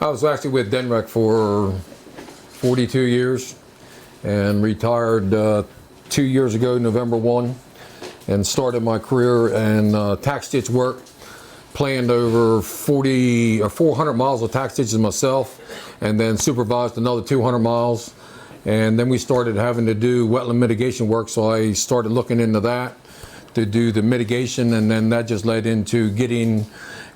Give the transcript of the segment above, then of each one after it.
I was actually with DNREC for 42 years and retired 2 years ago, November 1, and started my career in tax ditch work. Planned over 40 or 400 miles of tax ditches myself, and then supervised another 200 miles. And then we started having to do wetland mitigation work, so I started looking into that to do the mitigation, and then that just led into getting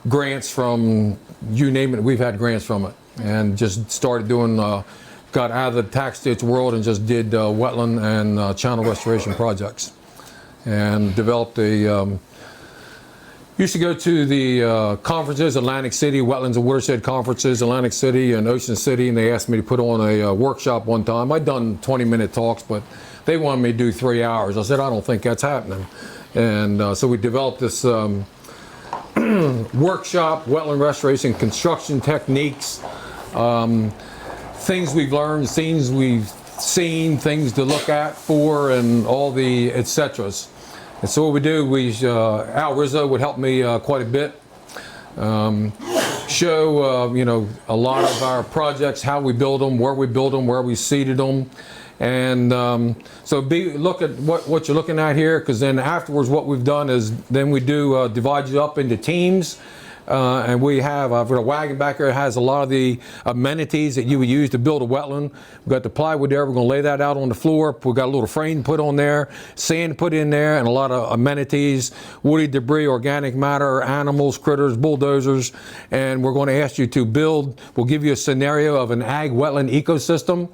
grants from, you name it, we've had grants from it. And just started doing, got out of the tax ditch world and just did wetland and channel restoration projects. And developed a, used to go to the conferences, Atlantic City, Wetlands and Watershed conferences, Atlantic City and Ocean City, and they asked me to put on a workshop one time. I'd done 20-minute talks, but they wanted me to do 3 hours. I said, I don't think that's happening. And so we developed this workshop, wetland restoration, construction techniques, things we've learned, things we've seen, things to look at for, and all the et ceteras. And so what we do, Al Rizzo would help me quite a bit, show you know, a lot of our projects, how we build them, where we seeded them, and so look at what you're looking at here, because then afterwards what we've done is then we do divide you up into teams. And we have, I've got a wagon back here that has a lot of the amenities that you would use to build a wetland. We've got the plywood there, we're going to lay that out on the floor. We've got a little frame put on there, sand put in there, and a lot of amenities, woody debris, organic matter, animals, critters, bulldozers. And we're going to ask you to build, we'll give you a scenario of an ag wetland ecosystem.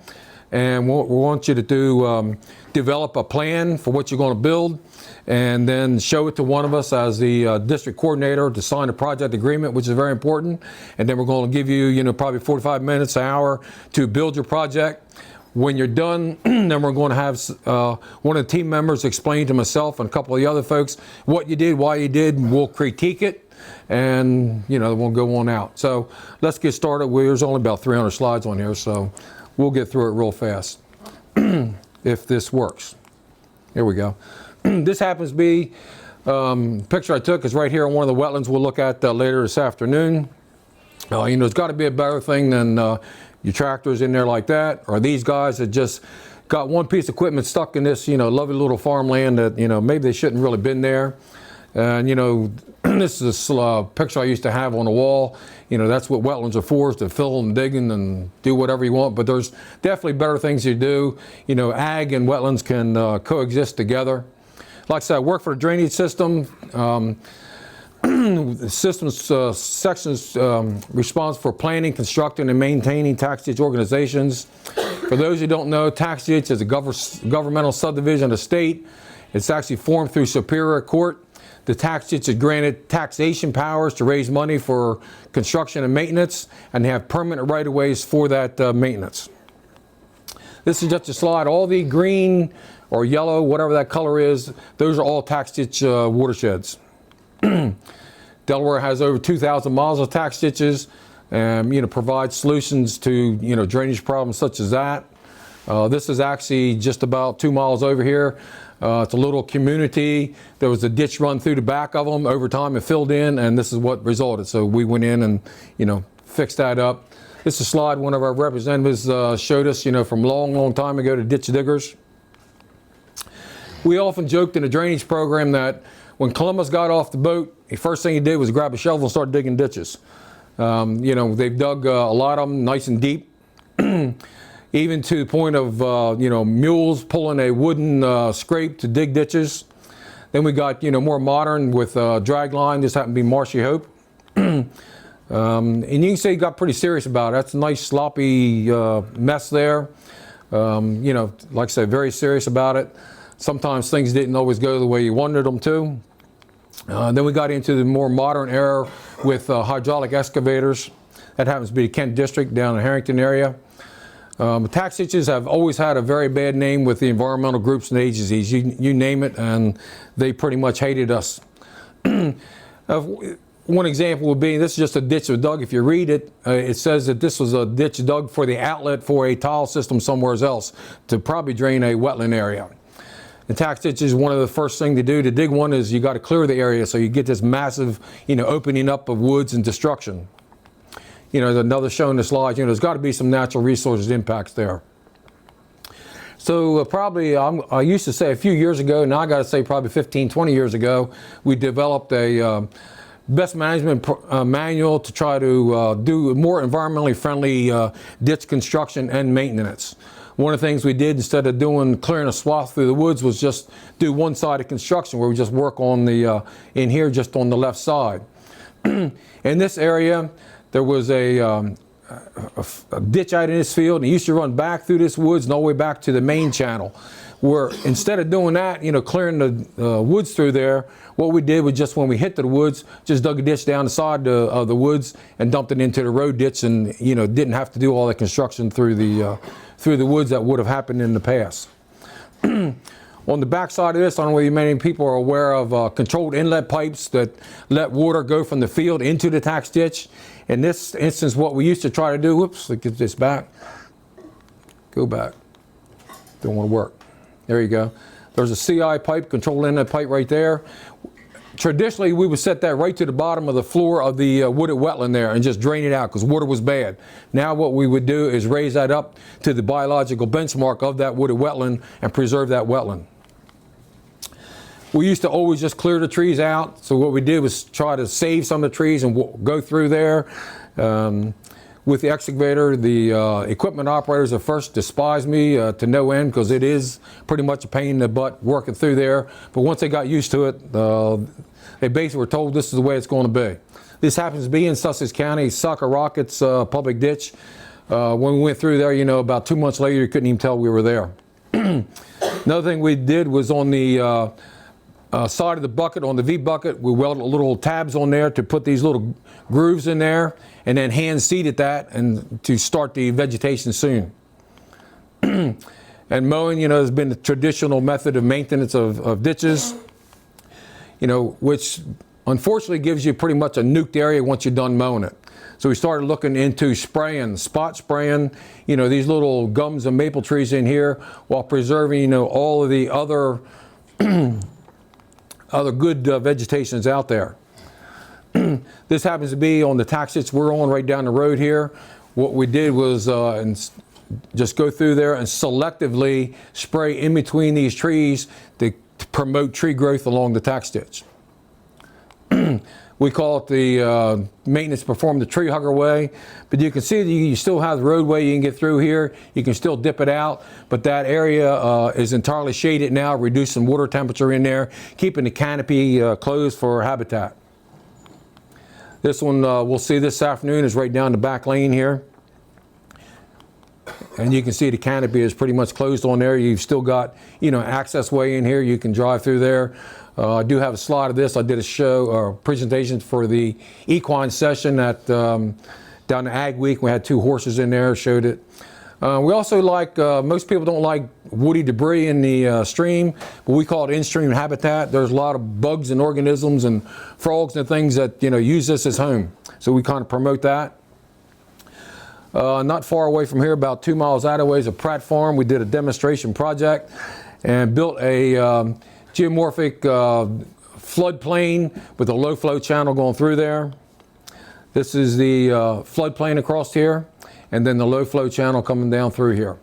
And we want you to do, develop a plan for what you're going to build, and then show it to one of us as the district coordinator to sign a project agreement, which is very important. And then we're going to give you, you know, probably 45 minutes, an hour to build your project. When you're done, then we're going to have one of the team members explain to myself and a couple of the other folks what you did, why you did, and we'll critique it, and, you know, we'll go on out. So let's get started. There's only about 300 slides on here, so we'll get through it real fast if this works. Here we go. This happens to be picture I took is right here on one of the wetlands we'll look at later this afternoon. You know, there's got to be a better thing than your tractors in there like that, or these guys that just got one piece of equipment stuck in this, you know, lovely little farmland that, you know, maybe they shouldn't really been there. And, you know, this is a picture I used to have on the wall. You know, that's what wetlands are for, is to fill and dig and do whatever you want. But there's definitely better things to do. You know, ag and wetlands can coexist together. Like I said, I work for the drainage system. The systems sections responsible for planning, constructing, and maintaining tax ditch organizations. For those who don't know, tax ditch is a governmental subdivision of the state. It's actually formed through Superior Court. The tax ditch is granted taxation powers to raise money for construction and maintenance, and they have permanent right-of-ways for that maintenance. This is just a slide. All the green or yellow, whatever that color is, those are all tax ditch watersheds. Delaware has over 2,000 miles of tax ditches, and, you know, provides solutions to, you know, drainage problems such as that. This is actually just about 2 miles over here. It's a little community. There was a ditch run through the back of them. Over time it filled in, and this is what resulted. So we went in and, you know, fixed that up. This is a slide one of our representatives showed us, you know, from long time ago, to ditch diggers. We often joked in the drainage program that when Columbus got off the boat, the first thing he did was grab a shovel and start digging ditches. You know, they've dug a lot of them nice and deep. Even to the point of, you know, mules pulling a wooden scrape to dig ditches. Then we got, you know, more modern with drag line. This happened to be Marshy Hope. And you can see he got pretty serious about it. That's a nice sloppy mess there. You know, like I said, very serious about it. Sometimes things didn't always go the way you wanted them to. Then we got into the more modern era with hydraulic excavators. That happens to be the Kent District down in the Harrington area. Tax ditches have always had a very bad name with the environmental groups and agencies. You name it, and they pretty much hated us. One example would be, this is just a ditch was dug. If you read it, it says that this was a ditch dug for the outlet for a tile system somewhere else to probably drain a wetland area. The tax ditch is one of the first things to do to dig one is you got to clear the area so you get this massive, you know, opening up of woods and destruction. you know, another showing the slides, you know, there's got to be some natural resources impacts there. So probably, I used to say a few years ago, now I got to say probably 15, 20 years ago, we developed a best management manual to try to do more environmentally friendly ditch construction and maintenance. One of the things we did, instead of doing clearing a swath through the woods, was just do one-sided construction where we just work on the, in here, just on the left side. In this area, there was a ditch out in this field, and it used to run back through this woods and all the way back to the main channel. Where instead of doing that, you know, clearing the woods through there, what we did was just when we hit the woods, just dug a ditch down the side of the woods and dumped it into the road ditch, and you know, didn't have to do all the construction through the woods that would have happened in the past. On the back side of this, I don't know whether many people are aware of controlled inlet pipes that let water go from the field into the tax ditch. In this instance, what we used to try to do, whoops, let's get this back. Go back. Don't want to work. There you go. There's a CI pipe, controlled inlet pipe right there. Traditionally, we would set that right to the bottom of the floor of the wooded wetland there and just drain it out because water was bad. Now what we would do is raise that up to the biological benchmark of that wooded wetland and preserve that wetland. We used to always just clear the trees out, so what we did was try to save some of the trees and go through there. With the excavator, the equipment operators at first despised me to no end because it is pretty much a pain in the butt working through there. But once they got used to it, they basically were told this is the way it's going to be. This happens to be in Sussex County, Soccer Rockets public ditch. When we went through there, you know, about 2 months later, you couldn't even tell we were there. Another thing we did was on the side of the bucket, on the V bucket, we welded little tabs on there to put these little grooves in there, and then hand seeded that and to start the vegetation soon. And mowing, you know, has been the traditional method of maintenance of ditches, you know, which unfortunately gives you pretty much a nuked area once you're done mowing it. So we started looking into spraying, spot spraying, you know, these little gums and maple trees in here while preserving, you know, all of the other other good vegetations out there. This happens to be on the tax ditch we're on right down the road here. What we did was just go through there and selectively spray in between these trees to promote tree growth along the tax ditch. We call it the maintenance performed the tree hugger way, but you can see that you still have the roadway you can get through here. You can still dip it out, but that area is entirely shaded now, reducing water temperature in there, keeping the canopy closed for habitat. This one we'll see this afternoon is right down the back lane here. And you can see the canopy is pretty much closed on there. You've still got, you know, access way in here. You can drive through there. I do have a slide of this. I did a show or presentation for the equine session at down the Ag Week. We had 2 horses in there, showed it. We also like, most people don't like woody debris in the stream, but we call it in-stream habitat. There's a lot of bugs and organisms and frogs and things that, you know, use this as home. So we kind of promote that. Not far away from here, about 2 miles out of the way, is a Pratt Farm. We did a demonstration project and built a geomorphic floodplain with a low flow channel going through there. This is the floodplain across here, and then the low flow channel coming down through here.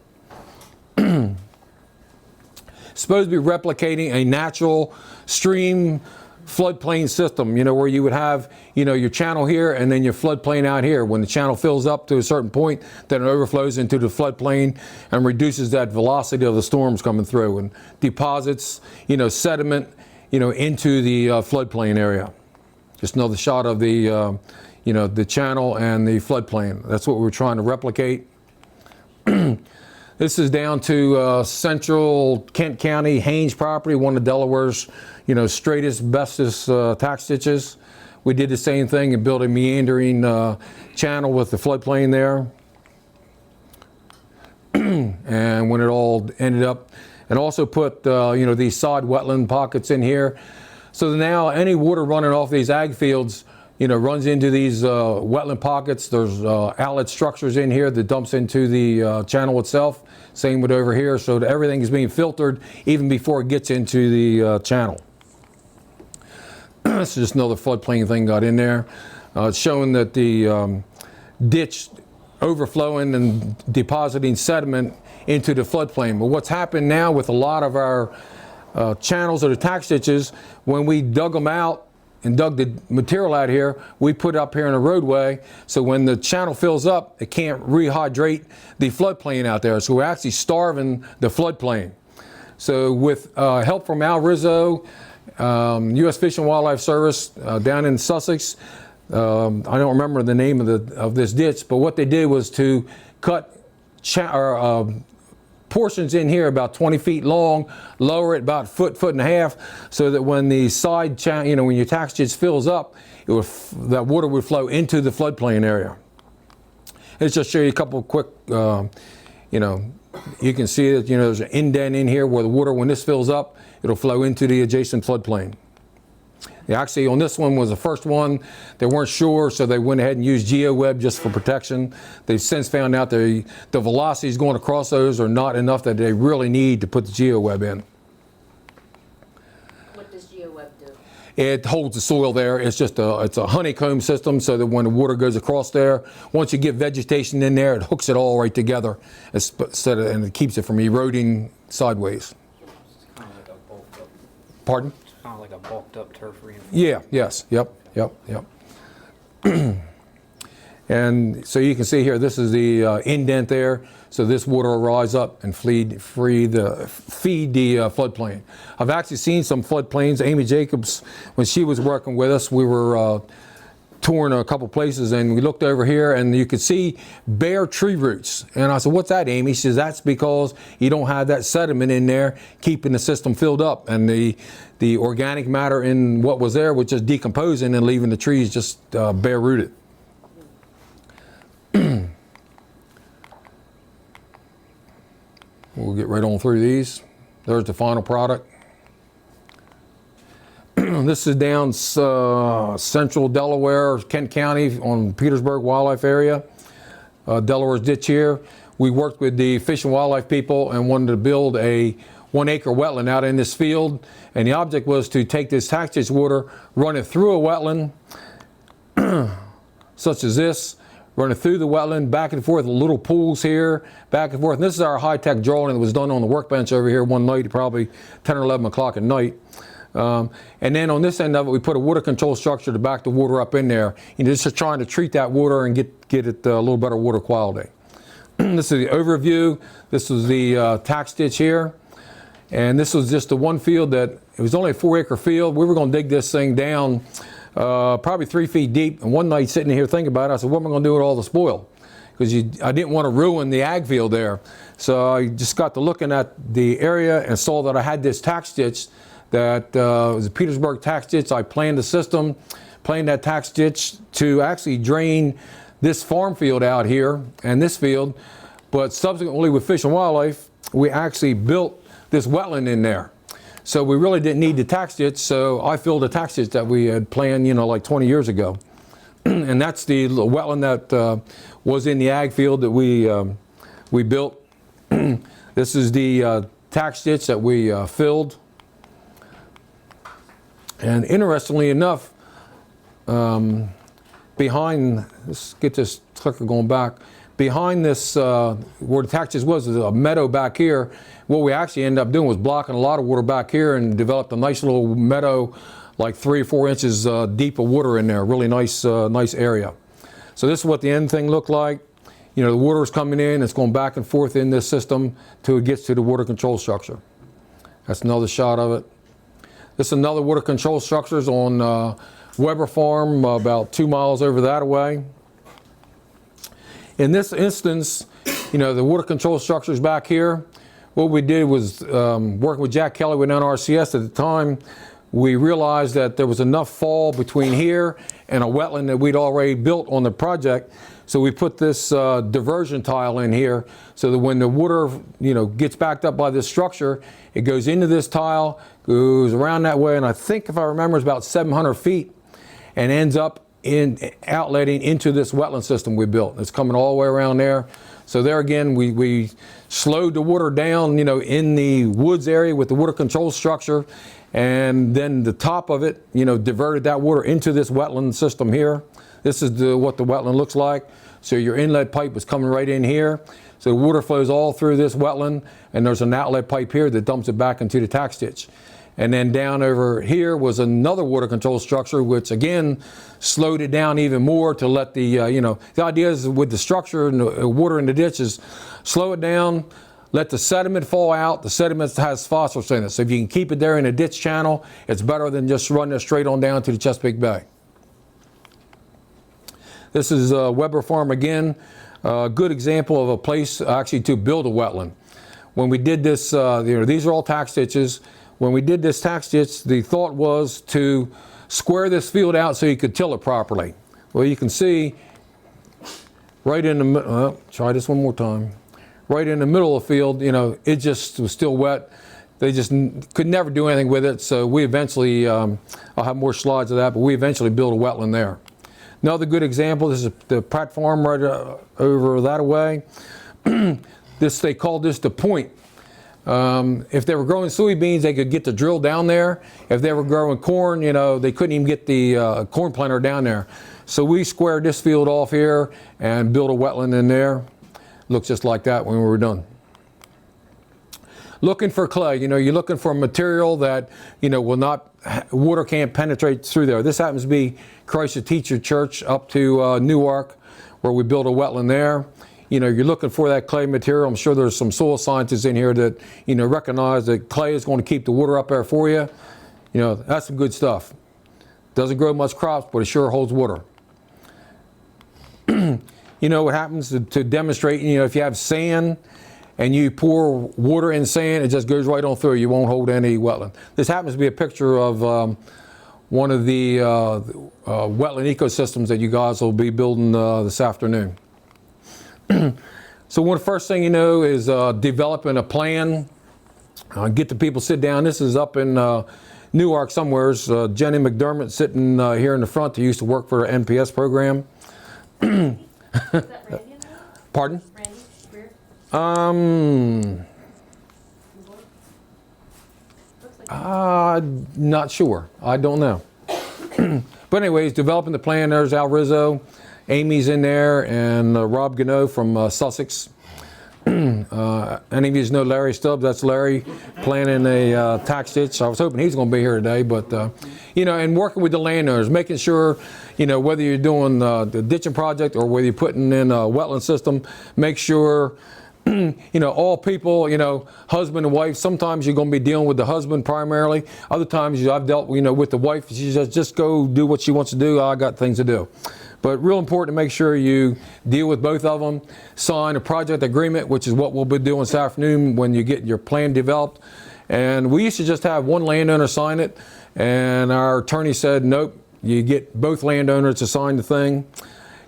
Supposed to be replicating a natural stream floodplain system, you know, where you would have, you know, your channel here and then your floodplain out here. When the channel fills up to a certain point, then it overflows into the floodplain and reduces that velocity of the storms coming through and deposits, you know, sediment, you know, into the floodplain area. Just another shot of the, you know, the channel and the floodplain. That's what we're trying to replicate. This is down to central Kent County, Haynes property, one of Delaware's, you know, straightest, bestest tax ditches. We did the same thing and built a meandering channel with the floodplain there. And when it all ended up, and also put, you know, these sod wetland pockets in here. So now any water running off these ag fields, you know, runs into these wetland pockets. There's outlet structures in here that dumps into the channel itself. Same with over here, so that everything is being filtered even before it gets into the channel. This is just another floodplain thing got in there. It's showing that the ditch overflowing and depositing sediment into the floodplain. But what's happened now with a lot of our channels or the tax ditches, when we dug them out and dug the material out here, we put it up here in a roadway, so when the channel fills up, it can't rehydrate the floodplain out there. So we're actually starving the floodplain. So with help from Al Rizzo, U.S. Fish and Wildlife Service down in Sussex, I don't remember the name of this ditch, but what they did was to cut portions in here about 20 feet long, lower it about foot and a half, so that when the side channel, you know, when your tax ditch fills up, that water would flow into the floodplain area. Let's just show you a couple quick, you know, you can see that, you know, there's an indent in here where the water, when this fills up, it'll flow into the adjacent floodplain. Actually, on this one was the first one. They weren't sure, so they went ahead and used GeoWeb just for protection. They've since found out the velocities going across those are not enough that they really need to put the GeoWeb in. What does GeoWeb do? It holds the soil there. It's just it's a honeycomb system, so that when the water goes across there, once you get vegetation in there, it hooks it all right together, and it keeps it from eroding sideways. It's kind of like a bulked up. Pardon? Kind of like a bulked up turf reinforcement. Yeah, yes, yep. And so you can see here, this is the indent there. So this water will rise up and feed the floodplain. I've actually seen some floodplains. Amy Jacobs, when she was working with us, we were touring a couple places, and we looked over here and you could see bare tree roots. And I said, what's that, Amy? She says, that's because you don't have that sediment in there keeping the system filled up, and the organic matter in what was there was just decomposing and leaving the trees just bare rooted. We'll get right on through these. There's the final product. This is down central Delaware, Kent County, on Petersburg Wildlife Area. Delaware's ditch here. We worked with the Fish and Wildlife people and wanted to build a 1 acre wetland out in this field. And the object was to take this tax ditch water, run it through a wetland, such as this, run it through the wetland, back and forth, little pools here, back and forth. And this is our high-tech drawing that was done on the workbench over here one night, probably 10 or 11 o'clock at night. And then on this end of it, we put a water control structure to back the water up in there. You know, just trying to treat that water and get it a little better water quality. This is the overview. This was the tax ditch here. And this was just the one field that, it was only a 4 acre field. We were going to dig this thing down probably 3 feet deep. And one night sitting here thinking about it, I said, what am I going to do with all the spoil? Because I didn't want to ruin the ag field there. So I just got to looking at the area and saw that I had this tax ditch that was a Petersburg tax ditch. I planned the system, planned that tax ditch to actually drain this farm field out here and this field. But subsequently with Fish and Wildlife, we actually built this wetland in there. So we really didn't need the tax ditch, so I filled the tax ditch that we had planned, you know, like 20 years ago. And that's the wetland that was in the ag field that we built. This is the tax ditch that we filled. And interestingly enough, behind, let's get this clicker going back, behind this, where the tax ditch was a meadow back here. What we actually ended up doing was blocking a lot of water back here and developed a nice little meadow, like 3 or 4 inches deep of water in there. Really nice, nice area. So this is what the end thing looked like. You know, the water is coming in, it's going back and forth in this system till it gets to the water control structure. That's another shot of it. This is another water control structures on Weber Farm, about 2 miles over that way. In this instance, you know, the water control structures back here, what we did was working with Jack Kelly with NRCS at the time, we realized that there was enough fall between here and a wetland that we'd already built on the project. So we put this diversion tile in here so that when the water, you know, gets backed up by this structure, it goes into this tile, goes around that way, and I think if I remember it's about 700 feet, and ends up in outletting into this wetland system we built. It's coming all the way around there. So there again, we slowed the water down, you know, in the woods area with the water control structure, and then the top of it, you know, diverted that water into this wetland system here. This is what the wetland looks like. So your inlet pipe was coming right in here. So the water flows all through this wetland, and there's an outlet pipe here that dumps it back into the tax ditch. And then down over here was another water control structure, which again slowed it down even more to let the, the idea is with the structure and the water in the ditch is slow it down, let the sediment fall out. The sediment has phosphorus in it. So if you can keep it there in a ditch channel, it's better than just running it straight on down to the Chesapeake Bay. This is Weber Farm again. A good example of a place actually to build a wetland. When we did this, these are all tax ditches. When we did this tax ditch, the thought was to square this field out so you could till it properly. Well, you can see right in the, try this one more time. Right in the middle of the field, it just was still wet. They just could never do anything with it. So we eventually, I'll have more slides of that, but we eventually built a wetland there. Another good example, this is the Pratt Farm right over that way. They called this the point. If they were growing soybeans, they could get the drill down there. If they were growing corn, they couldn't even get the corn planter down there. So we squared this field off here and built a wetland in there. Looks just like that when we were done. Looking for clay, you're looking for a material that, will not, water can't penetrate through there. This happens to be Christ the Teacher Church up to Newark, where we built a wetland there. You're looking for that clay material. I'm sure there's some soil scientists in here that, recognize that clay is going to keep the water up there for you. That's some good stuff. Doesn't grow much crops, but it sure holds water. What happens to demonstrate, if you have sand and you pour water in sand, it just goes right on through. You won't hold any wetland. This happens to be a picture of one of the wetland ecosystems that you guys will be building this afternoon. So one of the first thing is developing a plan. Get the people sit down. This is up in Newark somewheres. Jenny McDermott sitting here in the front who used to work for an NPS program. Is that Randy? Pardon? Randy Spear? Not sure. I don't know. But anyways, developing the plan. There's Al Rizzo. Amy's in there, and Rob Gannot from Sussex. Any of you know Larry Stubbs? That's Larry planning a tax ditch. I was hoping he's going to be here today, but and working with the landowners, making sure, whether you're doing the ditching project or whether you're putting in a wetland system, make sure, all people, husband and wife. Sometimes you're going to be dealing with the husband primarily. Other times I've dealt, with the wife. She says, just go do what she wants to do. I got things to do. But real important to make sure you deal with both of them, sign a project agreement, which is what we'll be doing this afternoon when you get your plan developed. And we used to just have one landowner sign it, and our attorney said, nope, you get both landowners to sign the thing.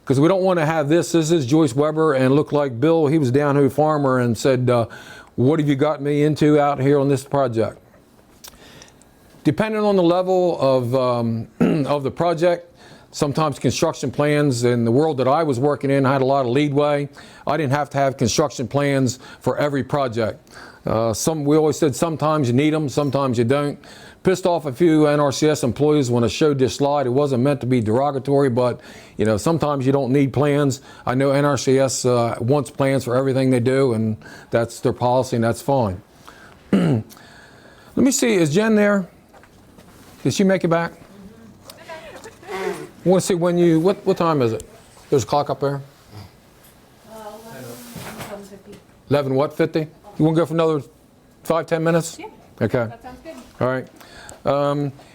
Because we don't want to have this is Joyce Weber, and look like Bill, he was down here farmer and said, what have you got me into out here on this project? Depending on the level of the project, sometimes construction plans in the world that I was working in had a lot of leadway. I didn't have to have construction plans for every project. We always said sometimes you need them, sometimes you don't. Pissed off a few NRCS employees when I showed this slide. It wasn't meant to be derogatory, but sometimes you don't need plans. I know NRCS wants plans for everything they do, and that's their policy, and that's fine. Let me see, is Jen there? Did she make it back? I want to see when you, what time is it? There's a clock up there? 11:50. 11 what, 50? You want to go for another 5-10 minutes? Yeah. Okay. That sounds good. All right.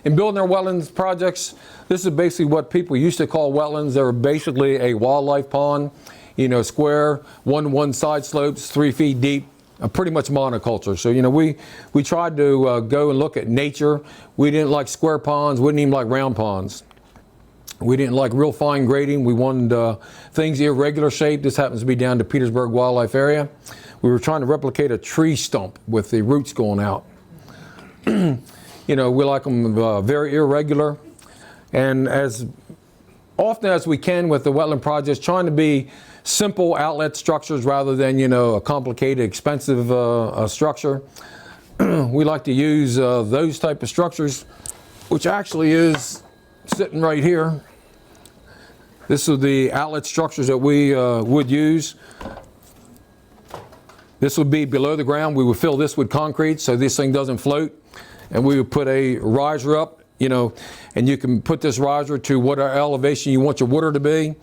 In building our wetlands projects, this is basically what people used to call wetlands. They're basically a wildlife pond, square, one side slopes, 3 feet deep, pretty much monoculture. So, we tried to go and look at nature. We didn't like square ponds. We didn't even like round ponds. We didn't like real fine grading. We wanted things irregular shape. This happens to be down to Petersburg Wildlife Area. We were trying to replicate a tree stump with the roots going out. We like them very irregular. And as often as we can with the wetland projects, trying to be simple outlet structures rather than, a complicated, expensive structure. We like to use those type of structures, which actually is sitting right here. This is the outlet structures that we would use. This would be below the ground. We would fill this with concrete so this thing doesn't float. And we would put a riser up, you know, and you can put this riser to whatever elevation you want your water to be.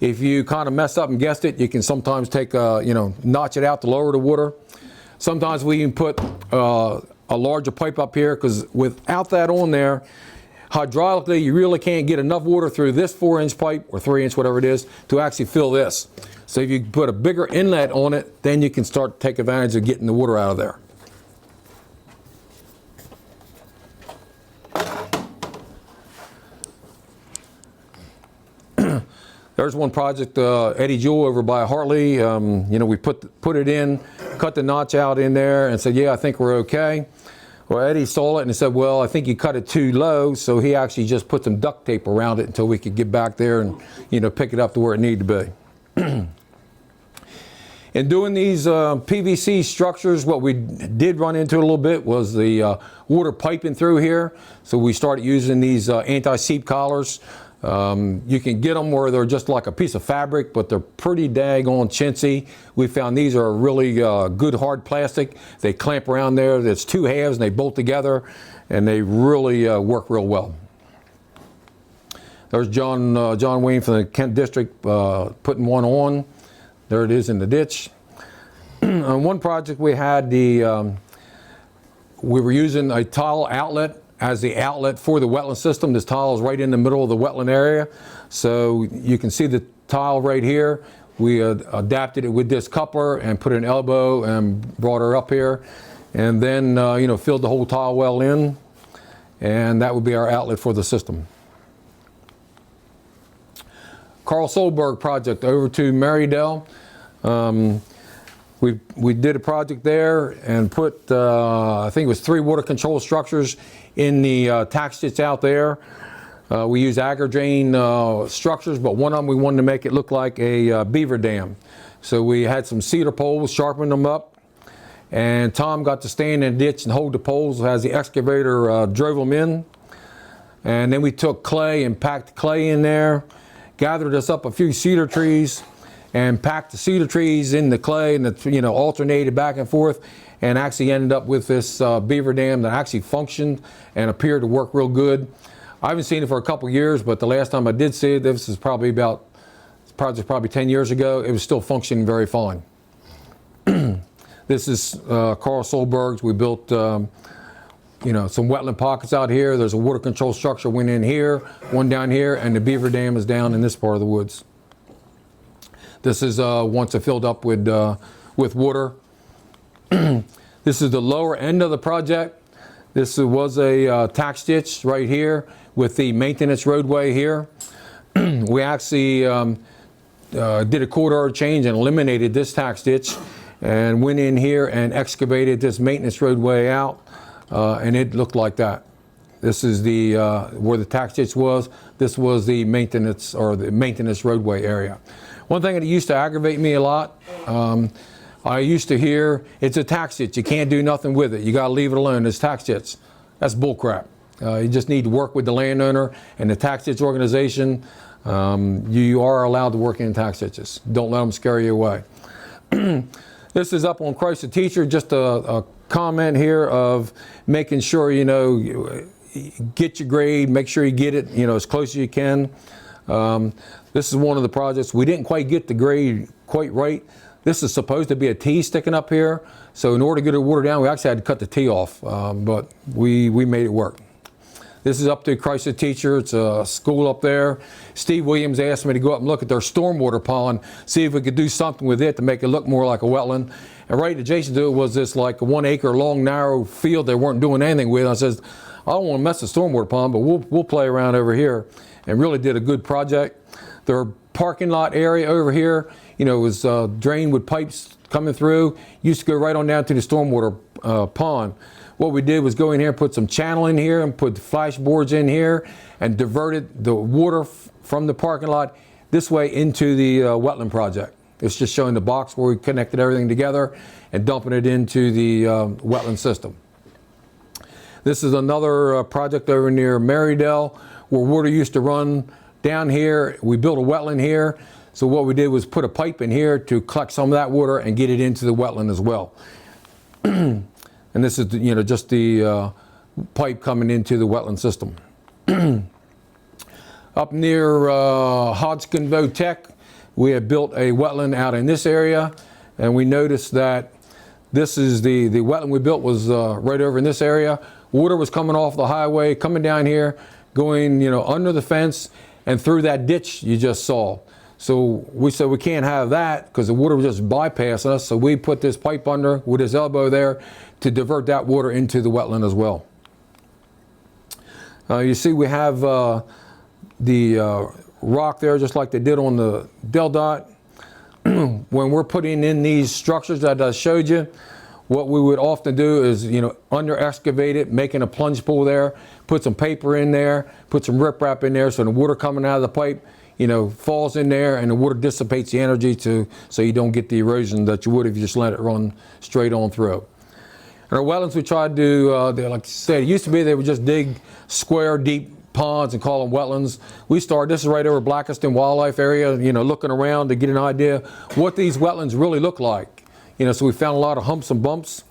If you kind of mess up and guessed it, you can sometimes take, you know, notch it out to lower the water. Sometimes we can put a larger pipe up here, because without that on there, hydraulically, you really can't get enough water through this 4-inch pipe or 3-inch, whatever it is, to actually fill this. So if you put a bigger inlet on it, then you can start to take advantage of getting the water out of there. There's one project, Eddie Jewell over by Hartley. You know, we put it in, cut the notch out in there, and said, yeah, I think we're okay. Well, Eddie saw it and he said, well, I think you cut it too low, so he actually just put some duct tape around it until we could get back there and, you know, pick it up to where it needed to be. In doing these PVC structures, what we did run into a little bit was the water piping through here. So we started using these anti-seep collars. You can get them where they're just like a piece of fabric, but they're pretty daggone chintzy. We found these are really good hard plastic. They clamp around there. There's 2 halves and they bolt together, and they really work real well. There's John Wayne from the Kent District putting one on. There it is in the ditch. On one project we had we were using a tile outlet as the outlet for the wetland system. This tile is right in the middle of the wetland area. So you can see the tile right here. We adapted it with this coupler and put an elbow and brought her up here. And then, you know, filled the whole tile well in. And that would be our outlet for the system. Carl Solberg project over to Marydale. We did a project there and put, I think it was 3 water control structures in the tax ditch out there. We use agar drain structures, but one of them we wanted to make it look like a beaver dam. So we had some cedar poles, sharpened them up, and Tom got to stand in the ditch and hold the poles as the excavator drove them in. And then we took clay and packed clay in there, gathered us up a few cedar trees, and packed the cedar trees in the clay, and it, you know, alternated back and forth, and actually ended up with this beaver dam that actually functioned and appeared to work real good. I haven't seen it for a couple years, but the last time I did see it, this is probably about, this project's probably 10 years ago, it was still functioning very fine. This is Carl Solberg's. We built you know, some wetland pockets out here. There's a water control structure went in here, one down here, and the beaver dam is down in this part of the woods. This is once it filled up with water. This is the lower end of the project. This was a tax ditch right here with the maintenance roadway here. We actually did a corridor change and eliminated this tax ditch and went in here and excavated this maintenance roadway out, and it looked like that. This is the where the tax ditch was. This was the maintenance roadway area. One thing that used to aggravate me a lot, I used to hear, it's a tax ditch, you can't do nothing with it, you got to leave it alone, it's tax ditch. That's bullcrap. You just need to work with the landowner and the tax ditch organization. You are allowed to work in tax ditches. Don't let them scare you away. This is up on Christ the Teacher, just a comment here of making sure, you know, get your grade, make sure you get it, you know, as close as you can. This is one of the projects, we didn't quite get the grade quite right. This is supposed to be a T sticking up here, so in order to get the water down, we actually had to cut the T off, but we made it work. This is up to Christ the Teacher. It's a school up there. Steve Williams asked me to go up and look at their stormwater pond, see if we could do something with it to make it look more like a wetland. And right adjacent to it was this like a 1 acre long narrow field they weren't doing anything with. I says, I don't want to mess the stormwater pond, but we'll play around over here, and really did a good project. Their parking lot area over here, you know, was drained with pipes coming through. Used to go right on down to the stormwater pond. What we did was go in here and put some channel in here and put flashboards in here and diverted the water from the parking lot this way into the wetland project. It's just showing the box where we connected everything together and dumping it into the wetland system. This is another project over near Marydale where water used to run down here. We built a wetland here. So what we did was put a pipe in here to collect some of that water and get it into the wetland as well. And this is, just the pipe coming into the wetland system. Up near Hodgkinville Tech, we had built a wetland out in this area, and we noticed that this is the wetland we built was right over in this area. Water was coming off the highway, coming down here, going under the fence and through that ditch you just saw. So we said we can't have that because the water was just bypassing us. So we put this pipe under with his elbow there to divert that water into the wetland as well. You see we have the rock there just like they did on the Del Dot. When we're putting in these structures that I showed you, what we would often do is, under excavate it, making a plunge pool there, put some paper in there, put some riprap in there so the water coming out of the pipe, falls in there and the water dissipates the energy so you don't get the erosion that you would if you just let it run straight on through. In our wetlands, we tried to, like I said, it used to be they would just dig square deep ponds and call them wetlands. This is right over Blackiston Wildlife Area, looking around to get an idea what these wetlands really look like. So we found a lot of humps and bumps.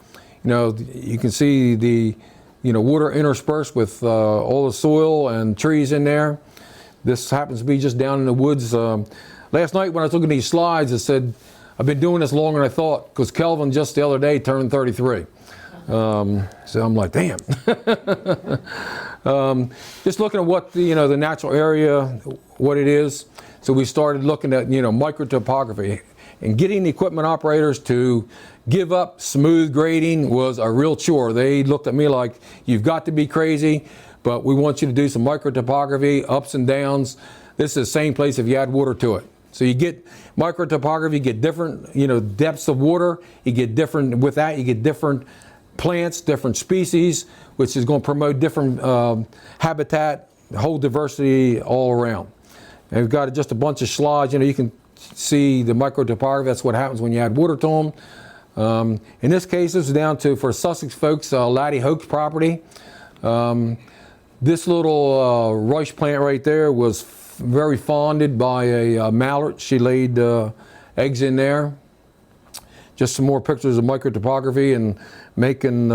You can see the, water interspersed with all the soil and trees in there. This happens to be just down in the woods. Last night when I was looking at these slides, it said, I've been doing this longer than I thought, because Kelvin just the other day turned 33. So I'm like, damn. Just looking at what the natural area, what it is. So we started looking at, microtopography. And getting the equipment operators to give up smooth grading was a real chore. They looked at me like, you've got to be crazy, but we want you to do some microtopography, ups and downs. This is the same place if you add water to it. So you get microtopography, you get different, depths of water. You get different, with that, you get different plants, different species, which is going to promote different habitat, whole diversity all around. And we've got just a bunch of slides, you can see the microtopography. That's what happens when you add water to them. In this case, this is down to, for Sussex folks, Laddie Hoke's property. This little rush plant right there was very fonded by a mallard. She laid eggs in there. Just some more pictures of microtopography and making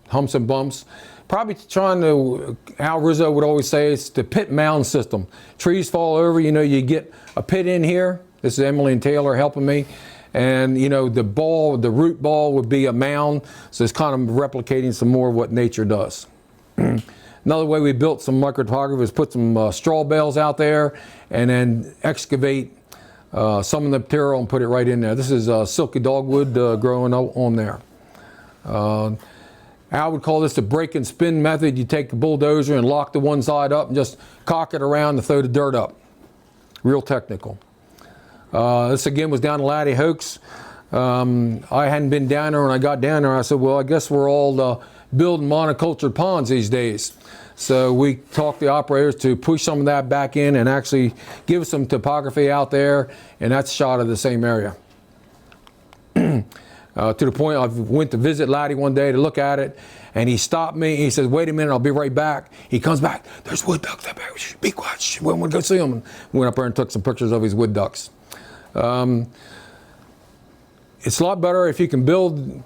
humps and bumps. Probably trying to, Al Rizzo would always say, it's the pit mound system. Trees fall over, you get a pit in here. This is Emily and Taylor helping me. And the root ball would be a mound. So it's kind of replicating some more of what nature does. Another way we built some microtopography is put some straw bales out there and then excavate some of the material and put it right in there. This is silky dogwood growing on there. I would call this the break and spin method. You take the bulldozer and lock the one side up and just cock it around and throw the dirt up. Real technical. This again was down to Laddie Hoke's. I hadn't been down there. When I got down there, I said, well, I guess we're all building monocultured ponds these days. So we talked the operators to push some of that back in and actually give some topography out there, and that's shot of the same area. To the point I went to visit Laddie one day to look at it, and he stopped me. He says, wait a minute, I'll be right back. He comes back, there's wood ducks up there. Shh, be quiet, we want to go see them. And went up there and took some pictures of his wood ducks. It's a lot better if you can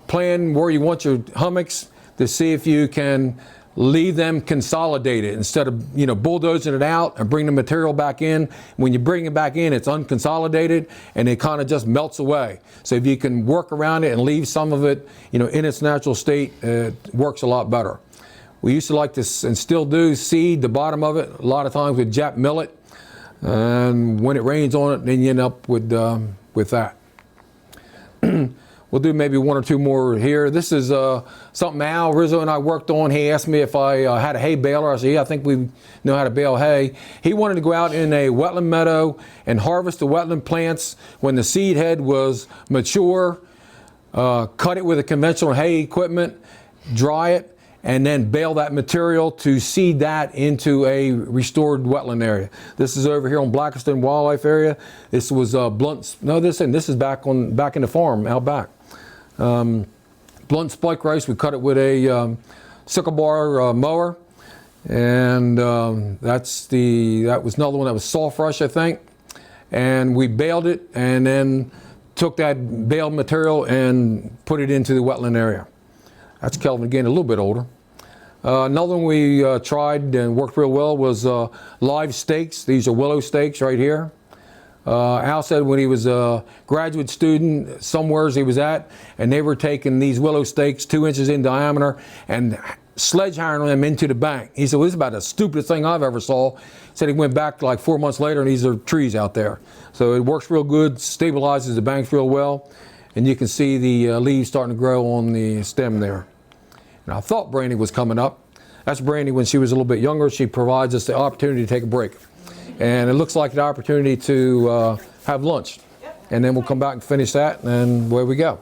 plan where you want your hummocks to see if you can leave them consolidated instead of bulldozing it out and bring the material back in. When you bring it back in, it's unconsolidated and it kind of just melts away. So if you can work around it and leave some of it in its natural state, it works a lot better. We used to like to, and still do, seed the bottom of it a lot of times with Jap millet, and when it rains on it, then you end up with that. We'll do maybe one or two more here. This is something Al Rizzo and I worked on. He asked me if I had a hay baler. I said, yeah, I think we know how to bale hay. He wanted to go out in a wetland meadow and harvest the wetland plants when the seed head was mature, cut it with a conventional hay equipment, dry it, and then bale that material to seed that into a restored wetland area. This is over here on Blackiston Wildlife Area. This was this is back in the farm out back. Blunt spike rice, we cut it with a sickle bar mower, And that was another one that was soft rush, I think. And we baled it and then took that baled material and put it into the wetland area. That's Kelvin again, a little bit older. Another one we tried and worked real well was live stakes. These are willow stakes right here. Al said when he was a graduate student, somewheres he was at, and they were taking these willow stakes 2 inches in diameter and sledgehammering them into the bank. He said, well, this is about the stupidest thing I've ever saw. He said he went back like 4 months later and these are trees out there. So it works real good, stabilizes the banks real well, and you can see the leaves starting to grow on the stem there. And I thought Brandy was coming up. That's Brandy when she was a little bit younger. She provides us the opportunity to take a break. And it looks like the opportunity to have lunch. And then we'll come back and finish that, and away we go.